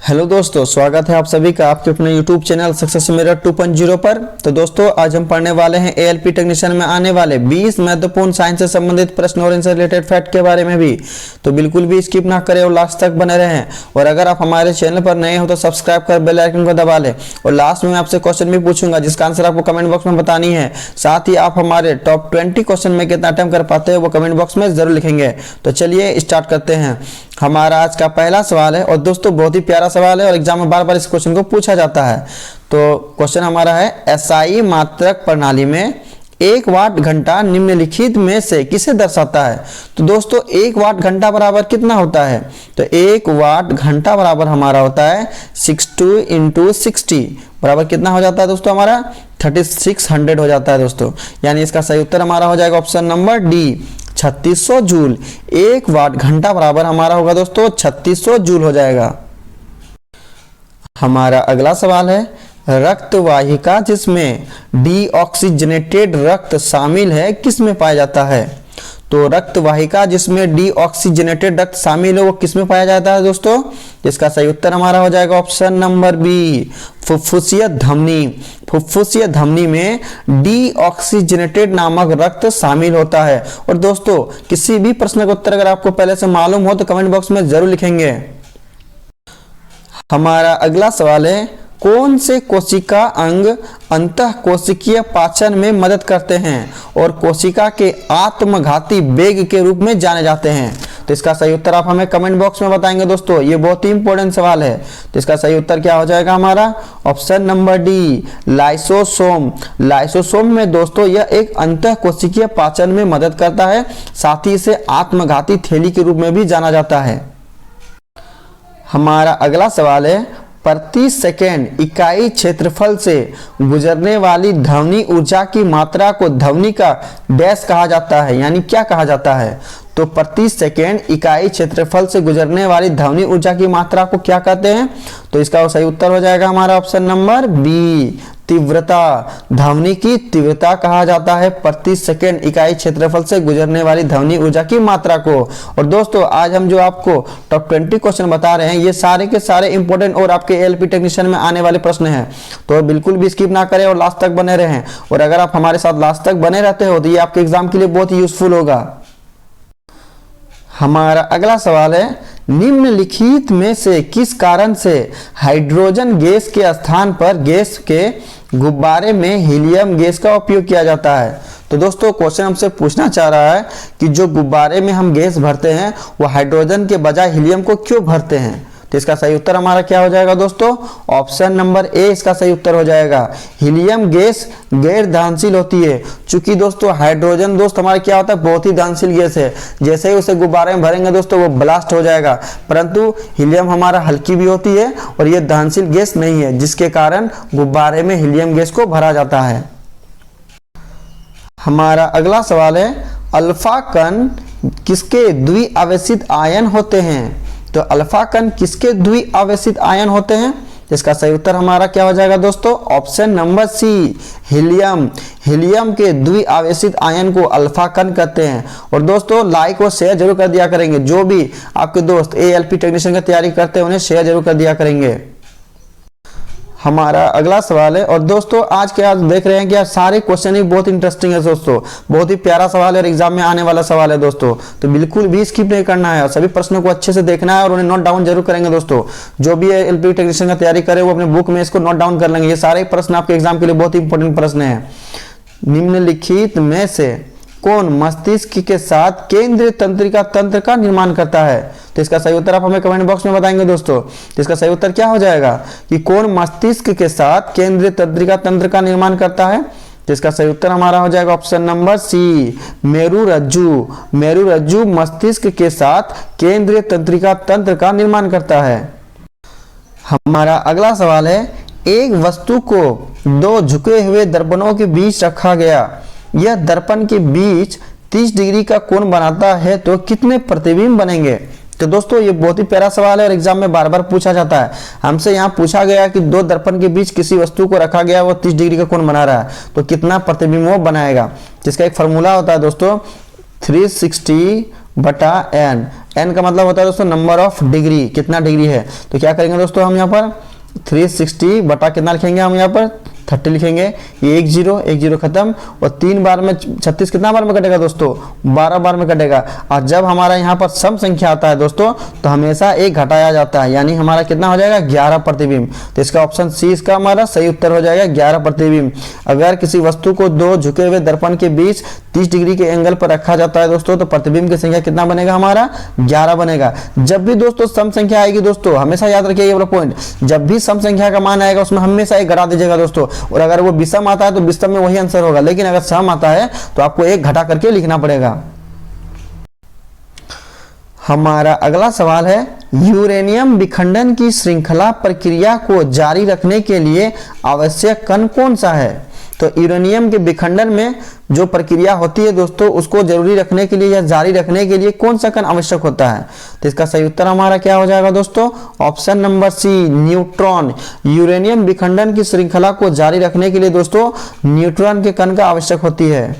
Hello दोस्तों, स्वागत है आप सभी का आपके अपने यूट्यूब चैनल सक्सेस मेरठ 2.0 पर। तो दोस्तों आज हम पढ़ने वाले हैं एएलपी टेक्नीशियन में आने वाले 20 महत्वपूर्ण साइंस से संबंधित प्रश्न और इनसे रिलेटेड फैक्ट के बारे में भी। तो बिल्कुल भी स्किप ना करें और लास्ट तक बने रहें। और अगर आप हमारे चैनल पर नए हो तो सब्सक्राइब कर बेल आइकन को दबा लें। और लास्ट में मैं आपसे क्वेश्चन भी पूछूंगा जिसका आंसर आपको कमेंट बॉक्स में बतानी है। साथ ही आप हमारे टॉप 20 क्वेश्चन में कितना अटेम्प्ट कर पाते हैं वो कमेंट बॉक्स में जरूर लिखेंगे। तो चलिए स्टार्ट करते हैं। हमारा आज का पहला सवाल है और दोस्तों बहुत ही प्यारा सवाल है और एग्जाम में बार बार इस क्वेश्चन को पूछा जाता है। तो क्वेश्चन हमारा है, एसआई मात्रक प्रणाली में 1 वाट घंटा निम्नलिखित में से किसे दर्शाता है। तो दोस्तों 1 वाट घंटा बराबर कितना होता है। तो 1 वाट घंटा बराबर हमारा होता है 62 × 60 बराबर कितना हो जाता है दोस्तों, हमारा 3600 हो जाता है दोस्तों। यानी इसका सही उत्तर हमारा हो जाएगा ऑप्शन नंबर डी, 3600 जूल। 1 वाट घंटा बराबर हमारा होगा दोस्तों 3600 जूल हो जाएगा। हमारा अगला सवाल है, रक्त वाहिका जिसमें डीऑक्सीजनेटेड रक्त शामिल है किस में पाया जाता है। तो रक्त वाहिका जिसमें डीऑक्सीजनेटेड रक्त शामिल है वो किस में पाया जाता है दोस्तों। इसका सही उत्तर हमारा हो जाएगा ऑप्शन नंबर बी, फुफ्फुसीय धमनी। फुफ्फुसीय धमनी में डीऑक्सीजनेटेड नामक रक्त शामिल होता है। और दोस्तों किसी भी प्रश्न का उत्तर अगर आपको पहले से मालूम हो तो कमेंट बॉक्स में जरूर लिखेंगे। हमारा अगला सवाल है, कौन से कोशिका अंग अंतः कोशिकीय पाचन में मदद करते हैं और कोशिका के आत्मघाती वेग के रूप में जाने जाते हैं। तो इसका सही उत्तर आप हमें कमेंट बॉक्स में बताएंगे दोस्तों, ये बहुत ही इंपॉर्टेंट सवाल है। तो इसका सही उत्तर क्या हो जाएगा हमारा option number D, lysosome. Lysosome में दोस्तों यह एक अंतः कोशिकीय पाचन में मदद करता है, साथ ही इसे आत्मघाती थैली के रूप में भी जाना जाता है। हमारा अगला सवाल है, प्रति सेकेंड इकाई क्षेत्रफल से गुजरने वाली ध्वनि ऊर्जा की मात्रा को ध्वनि का डैश कहा जाता है, यानी क्या कहा जाता है। तो प्रति सेकेंड इकाई क्षेत्रफल से गुजरने वाली ध्वनि ऊर्जा की मात्रा को क्या कहते हैं। तो इसका सही उत्तर हो जाएगा हमारा ऑप्शन नंबर बी, तीव्रता। ध्वनि की तीव्रता कहा जाता है प्रति सेकेंड इकाई क्षेत्रफल से गुजरने वाली ध्वनि ऊर्जा की मात्रा को। और दोस्तों आज हम जो आपको टॉप 20 क्वेश्चन बता रहे हैं ये सारे के सारे इंपॉर्टेंट और आपके एएलपी टेक्नीशियन में आने वाले प्रश्न हैं। तो बिल्कुल भी स्किप ना करें और लास्ट तक बने रहें। और अगर आप हमारे साथ लास्ट तक बने रहते हो तो ये आपके एग्जाम के लिए बहुत ही यूजफुल होगा। हमारा अगला सवाल है, निम्नलिखित में से किस कारण से हाइड्रोजन गैस के स्थान पर गैस के गुब्बारे में हीलियम गैस का उपयोग किया जाता है। तो दोस्तों क्वेश्चन हमसे पूछना चाह रहा है कि जो गुब्बारे में हम गैस भरते हैं वो हाइड्रोजन के बजाय हीलियम को क्यों भरते हैं। तो इसका सही उत्तर हमारा क्या हो जाएगा दोस्तों, ऑप्शन नंबर ए इसका सही उत्तर हो जाएगा। हीलियम गैस गैर दहनशील होती है। चूंकि दोस्तों हाइड्रोजन दोस्त हमारा क्या होता है, बहुत ही दहनशील गैस है। जैसे ही उसे गुब्बारे में भरेंगे दोस्तों वो ब्लास्ट हो जाएगा। परंतु हीलियम हमारा हल्की भी होती है और ये दहनशील गैस नहीं है, जिसके कारण गुब्बारे में हीलियम गैस को भरा जाता है। हमारा अगला सवाल है, अल्फा कण किसके द्विआवेशित आयन होते हैं। तो अल्फा कण किसके द्विआवेशित आयन होते हैं। इसका सही उत्तर हमारा क्या हो जाएगा दोस्तों, option number C, helium. Helium के द्विआवेशित आयन को अल्फा कण कहते हैं। और दोस्तों लाइक और शेयर जरूर कर दिया करेंगे, जो भी आपके दोस्त एएलपी टेक्नीशियन की तैयारी करते हैं उन्हें शेयर जरूर कर दिया करेंगे। हमारा अगला सवाल है, और दोस्तों आज के आज देख रहे हैं कि आज सारे क्वेश्चन ही बहुत इंटरेस्टिंग है दोस्तों, बहुत ही प्यारा सवाल है और एग्जाम में आने वाला सवाल है दोस्तों। तो बिल्कुल भी स्किप नहीं करना है और सभी प्रश्नों को अच्छे से देखना है और उन्हें नोट डाउन जरूर करेंगे दोस्तों। जो भी एएलपी टेक्नीशियन की तैयारी करे वो अपने बुक में इसको नोट डाउन कर लेंगे। ये सारे प्रश्न आपके एग्जाम के लिए बहुत ही इंपॉर्टेंट प्रश्न है। निम्नलिखित में से कौन मस्तिष्क के साथ केंद्रीय तंत्रिका तंत्र का निर्माण करता है। तो इसका सही उत्तर आप हमें कमेंट बॉक्स में बताएंगे दोस्तों। तो इसका सही उत्तर क्या हो जाएगा कि कौन मस्तिष्क के साथ केंद्रीय तंत्रिका तंत्र का निर्माण करता है। तो इसका सही उत्तर हमारा हो जाएगा ऑप्शन नंबर सी, मेरुरज्जु। मेरुरज्जु मस्तिष्क के साथ केंद्रीय तंत्रिका तंत्र का निर्माण करता है। हमारा अगला सवाल है, एक वस्तु को 2 झुके हुए दर्पणों के बीच रखा गया, यह दर्पण के बीच 30 डिग्री का कोण बनाता है तो कितने प्रतिबिंब बनेंगे। तो दोस्तों ये बहुत ही प्यारा सवाल है और एग्जाम में बार बार पूछा जाता है। हमसे यहाँ पूछा गया कि 2 दर्पण के बीच किसी वस्तु को रखा गया वो 30 डिग्री का कोण बना रहा है तो कितना प्रतिबिंब वो बनाएगा। जिसका एक फॉर्मूला होता है दोस्तों 360/n। n का मतलब होता है दोस्तों नंबर ऑफ डिग्री, कितना डिग्री है। तो क्या करेंगे दोस्तों हम यहाँ पर 360 बटा कितना लिखेंगे हम यहाँ पर 30 लिखेंगे। ये 1 0 खत्म, और 3 बार में 36 कितना बार में कटेगा दोस्तों 12 बार में कटेगा। और जब हमारा यहाँ पर सम संख्या आता है दोस्तों तो हमेशा एक घटाया जाता है, यानी हमारा कितना हो जाएगा 11 प्रतिबिंब। तो इसका ऑप्शन सी इसका हमारा सही उत्तर हो जाएगा 11 प्रतिबिंब। अगर किसी वस्तु को दो झुके हुए दर्पण के बीच 30 डिग्री के एंगल पर रखा जाता है दोस्तों तो प्रतिबिंब की संख्या कितना बनेगा हमारा 11 बनेगा। जब भी दोस्तों सम संख्या आएगी दोस्तों हमेशा याद रखिए ये वाला पॉइंट, जब भी सम संख्या का मान आएगा उसमें हमेशा एक घटा दीजिएगा दोस्तों, और अगर वो विषम आता है तो विषम में वही आंसर होगा, लेकिन अगर सम आता है तो आपको एक घटा करके लिखना पड़ेगा। हमारा अगला सवाल है यूरेनियम विखंडन की श्रृंखला प्रक्रिया को जारी रखने के लिए आवश्यक कण कौन सा है। तो यूरेनियम के विखंडन में जो प्रक्रिया होती है दोस्तों उसको जरूरी रखने के लिए या जारी रखने के लिए कौन सा कण आवश्यक होता है। तो इसका सही उत्तर हमारा क्या हो जाएगा दोस्तों option number C neutron. Uranium विखंडन की श्रृंखला को जारी रखने के लिए दोस्तों न्यूट्रॉन के कण का आवश्यक होती है।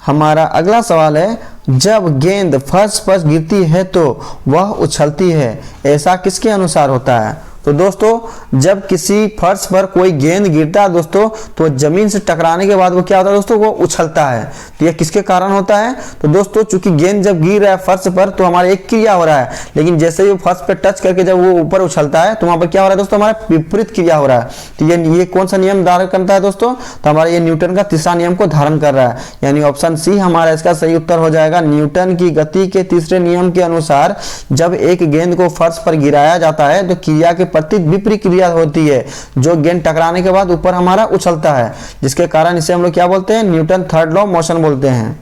हमारा अगला सवाल है जब गेंद फर्श पर गिरती है तो वह उछलती है, ऐसा किसके अनुसार होता है। तो दोस्तों जब किसी फर्श पर कोई गेंद गिरता है दोस्तों तो जमीन से टकराने के बाद वो क्या होता है दोस्तों वो उछलता है। तो यह किसके कारण होता है। तो दोस्तों चूंकि गेंद जब गिर रहा है फर्श पर तो हमारा एक क्रिया हो रहा है, लेकिन जैसे ही वो फर्श पर टच करके जब वो ऊपर उछलता है तो वहां पर क्या हो रहा है दोस्तों हमारा विपरीत क्रिया हो रहा है। तो ये कौन सा नियम धारण करता है दोस्तों, तो हमारा ये न्यूटन का तीसरा नियम को धारण कर रहा है, यानी ऑप्शन सी हमारा इसका सही उत्तर हो जाएगा। न्यूटन की गति के तीसरे नियम के अनुसार जब एक गेंद को फर्श पर गिराया जाता है तो क्रिया के प्रति विपरीत क्रिया होती है, जो गेंद टकराने के बाद ऊपर हमारा उछलता है, जिसके कारण इसे हम लोग क्या बोलते हैं न्यूटन थर्ड लॉ मोशन बोलते हैं।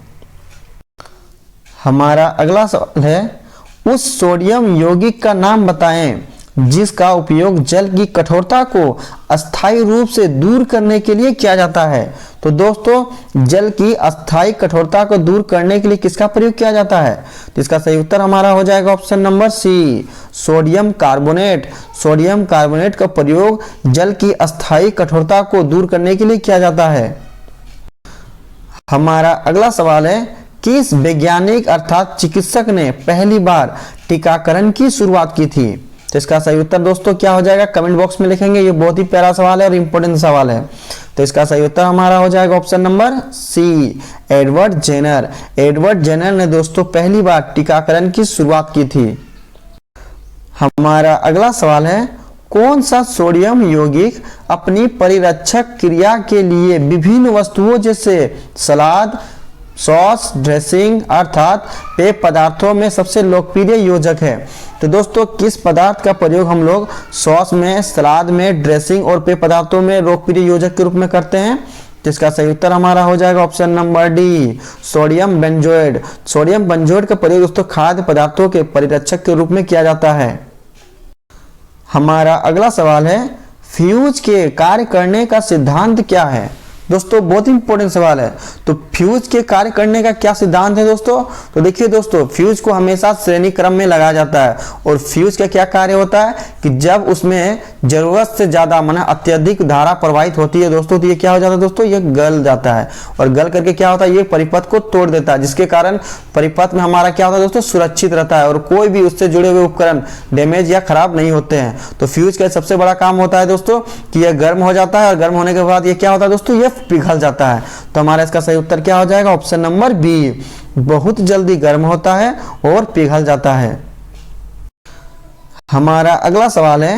हमारा अगला सवाल है उस सोडियम यौगिक का नाम बताएं जिसका उपयोग जल की कठोरता को अस्थायी रूप से दूर करने के लिए किया जाता है। तो दोस्तों जल की अस्थायी कठोरता को दूर करने के लिए किसका प्रयोग किया जाता है। तो इसका सही उत्तर हमारा हो जाएगा option number C sodium carbonate. Sodium carbonate का प्रयोग जल की अस्थायी कठोरता को दूर करने के लिए किया जाता है। हमारा अगला सवाल है किस वैज्ञानिक अर्थात चिकित्सक ने पहली बार टीकाकरण की शुरुआत की थी। तो इसका सही उत्तर दोस्तों क्या हो जाएगा कमेंट बॉक्स में लिखेंगे, ये बहुत ही प्यारा सवाल है और इंपॉर्टेंट सवाल है। तो इसका सही उत्तर हमारा हो जाएगा option number C Edward Jenner. Edward Jenner ने दोस्तों पहली बार टीकाकरण की शुरुआत की थी। हमारा अगला सवाल है कौन सा सोडियम यौगिक अपनी परिरक्षक क्रिया के लिए विभिन्न वस्तुओं जैसे सलाद सॉस ड्रेसिंग अर्थात पेय पदार्थों में सबसे लोकप्रिय योजक है। तो दोस्तों किस पदार्थ का प्रयोग हम लोग सॉस में सलाद में ड्रेसिंग और पेय पदार्थों में लोकप्रिय योजक के रूप में करते हैं। तो इसका सही उत्तर हमारा हो जाएगा option number D sodium benzoate. Sodium benzoate का प्रयोग दोस्तों खाद्य पदार्थों के परिरक्षक के रूप में किया जाता है। हमारा अगला सवाल है फ्यूज के कार्य करने का सिद्धांत क्या है। दोस्तों बहुत इंपॉर्टेंट सवाल है। तो फ्यूज के कार्य करने का क्या सिद्धांत है दोस्तों। तो देखिए दोस्तों फ्यूज को हमेशा श्रेणी क्रम में लगाया जाता है और फ्यूज का क्या कार्य होता है कि जब उसमें जरूरत से ज्यादा माना अत्यधिक धारा प्रवाहित होती है दोस्तों तो ये क्या हो जाता है दोस्तों ये गल जाता है, और गल करके क्या होता है ये परिपथ को तोड़ देता है, जिसके कारण परिपथ में हमारा क्या होता है दोस्तों सुरक्षित रहता है और कोई भी उससे जुड़े हुए उपकरण डैमेज या खराब नहीं होते हैं। तो फ्यूज का सबसे बड़ा काम होता है दोस्तों कि यह गर्म हो जाता है और गर्म होने के बाद ये क्या होता है दोस्तों ये पिघल जाता है। तो हमारा इसका सही उत्तर क्या हो जाएगा ऑप्शन नंबर बी बहुत जल्दी गर्म होता है और पिघल जाता है। हमारा अगला सवाल है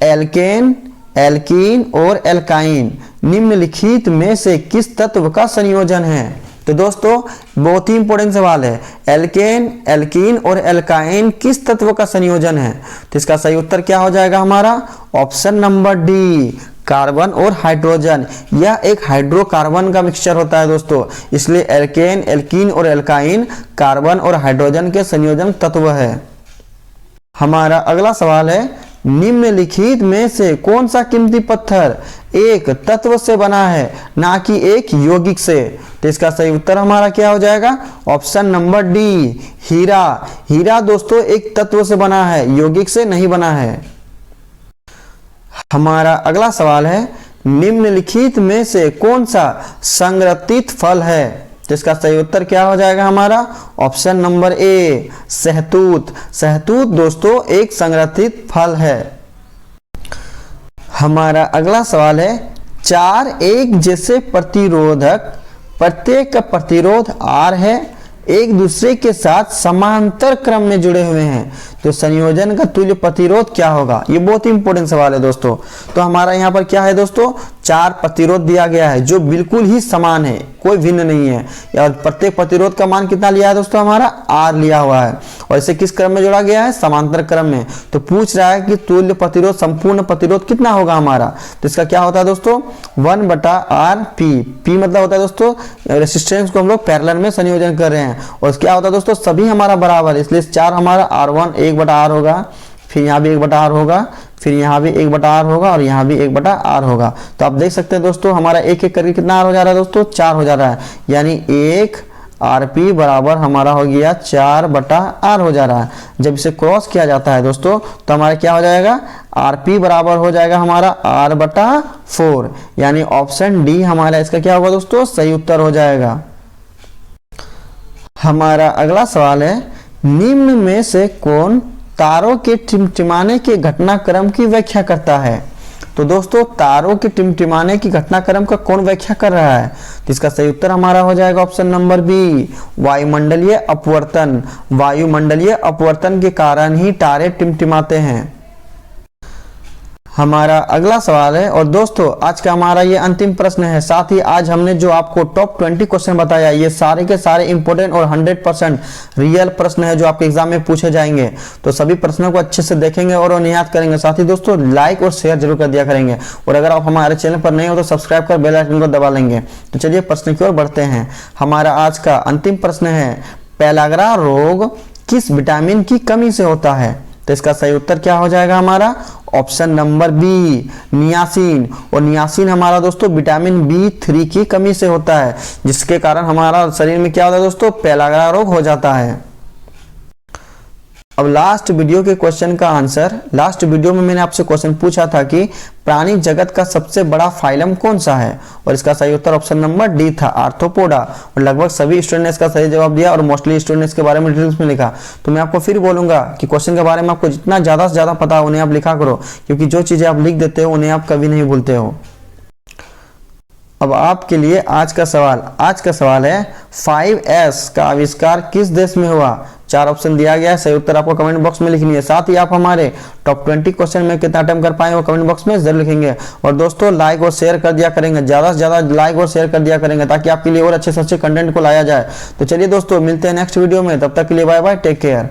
एल्केन एल्कीन और एल्काइन निम्नलिखित में से किस तत्व का संयोजन है। तो दोस्तों बहुत ही इंपॉर्टेंट सवाल है एल्केन एल्कीन और एल्काइन किस तत्व का संयोजन है। तो इसका सही उत्तर क्या हो जाएगा हमारा ऑप्शन नंबर डी कार्बन और हाइड्रोजन। यह एक हाइड्रोकार्बन का मिक्सचर होता है दोस्तों, इसलिए एल्केन एल्कीन और एल्काइन कार्बन और हाइड्रोजन के संयोजन तत्व है। हमारा अगला सवाल है निम्नलिखित में से कौन सा कीमती पत्थर एक तत्व से बना है ना कि एक यौगिक से। तो इसका सही उत्तर हमारा क्या हो जाएगा ऑप्शन नंबर डी हीरा। हीरा दोस्तों एक तत्व से बना है यौगिक से नहीं बना है। हमारा अगला सवाल है निम्नलिखित में से कौन सा संरक्षित फल है। तो इसका सही उत्तर क्या हो जाएगा हमारा? ऑप्शन नंबर ए, सहतूत। सहतूत दोस्तों एक संरक्षित फल है। हमारा अगला सवाल है, चार एक जैसे प्रतिरोधक, प्रत्येक का प्रतिरोध R है, एक दूसरे के साथ समांतर क्रम में जुड़े हुए हैं, तो संयोजन का तुल्य प्रतिरोध क्या होगा? ये बहुत ही इंपॉर्टेंट सवाल है दोस्तों। तो हमारा यहाँ पर क्या है दोस्तों? चार प्रतिरोध दिया गया है जो बिल्कुल ही समान है, कोई भिन्न नहीं है। और प्रत्येक प्रतिरोध का मान कितना लिया है दोस्तों? हमारा R लिया हुआ है। और इसे किस क्रम में जोड़ा गया है? समांतर क्रम में। तो पूछ रहा है कि तुल्य प्रतिरोध, संपूर्ण प्रतिरोध कितना होगा हमारा? तो इसका क्या होता है दोस्तों? 1/R P। P मतलब होता है दोस्तों रेसिस्टेंस को हम लोग पैरेलल में संयोजन कर रहे हैं। और क्या होता है दोस्तों? सभी हमारा बराबर है, इसलिए 4 हमारा R1 1/R होगा, फिर यहाँ भी 1/R होगा, फिर यहाँ भी 1/R होगा और यहाँ भी 1/R होगा। तो आप देख सकते हैं दोस्तों हमारा एक एक करके कितना R हो जा रहा है दोस्तों? 4 हो जा रहा है, यानी 1 RP बराबर हमारा हो गया 4/R हो जा रहा है। जब इसे क्रॉस किया जाता है दोस्तों तो हमारा क्या हो जाएगा? RP बराबर हो जाएगा हमारा R/4, यानी ऑप्शन डी हमारा इसका क्या होगा दोस्तों? सही उत्तर हो जाएगा। हमारा अगला सवाल है, निम्न में से कौन तारों के टिमटिमाने के घटनाक्रम की व्याख्या करता है? तो दोस्तों तारों के टिमटिमाने की घटनाक्रम का कौन व्याख्या कर रहा है? तो इसका सही उत्तर हमारा हो जाएगा ऑप्शन नंबर बी, वायुमंडलीय अपवर्तन। वायुमंडलीय अपवर्तन के कारण ही तारे टिमटिमाते हैं। हमारा अगला सवाल है, और दोस्तों आज का हमारा ये अंतिम प्रश्न है। साथ ही आज हमने जो आपको टॉप 20 क्वेश्चन बताया, ये सारे के सारे इंपॉर्टेंट और 100% रियल प्रश्न है जो आपके एग्जाम में पूछे जाएंगे। तो सभी प्रश्नों को अच्छे से देखेंगे और उन्हें याद करेंगे। साथ ही दोस्तों लाइक और शेयर जरूर कर दिया करेंगे। और अगर आप हमारे चैनल पर नए हो तो सब्सक्राइब कर बेल आइकन को दबा लेंगे। तो चलिए प्रश्न की ओर बढ़ते हैं। हमारा आज का अंतिम प्रश्न है, पेलाग्रा रोग किस विटामिन की कमी से होता है? तो इसका सही उत्तर क्या हो जाएगा हमारा? Option number B, niacin. और नियासिन हमारा दोस्तों विटामिन B3 की कमी से होता है, जिसके कारण हमारा शरीर में क्या होता है दोस्तों? पेलाग्रा रोग हो जाता है। अब लास्ट वीडियो के क्वेश्चन का आंसर। लास्ट वीडियो में मैंने आपसे क्वेश्चन पूछा था कि प्राणी जगत का सबसे बड़ा फाइलम कौन सा है? और इसका सही उत्तर ऑप्शन नंबर डी था, आर्थ्रोपोडा। और लगभग सभी स्टूडेंट ने इसका सही जवाब दिया और मोस्टली स्टूडेंट इसके बारे में डिटेल्स में लिखा। तो मैं आपको फिर बोलूंगा कि क्वेश्चन के बारे में आपको जितना ज्यादा से ज्यादा पता हो उन्हें आप लिखा करो, क्योंकि जो चीजें आप लिख देते हो उन्हें आप कभी नहीं भूलते हो। अब आपके लिए आज का सवाल है, 5S का आविष्कार किस देश में हुआ? 4 ऑप्शन दिया गया है, सही उत्तर आपको कमेंट बॉक्स में लिखनी है। साथ ही आप हमारे टॉप 20 क्वेश्चन में कितना अटेम्प्ट कर पाए वो कमेंट बॉक्स में जरूर लिखेंगे। और दोस्तों लाइक और शेयर कर दिया करेंगे, ज्यादा से ज्यादा लाइक और शेयर कर दिया करेंगे ताकि आपके लिए और अच्छे से अच्छे कंटेंट को लाया जाए। तो चलिए दोस्तों मिलते हैं नेक्स्ट वीडियो में, तब तक के लिए बाय बाय, टेक केयर।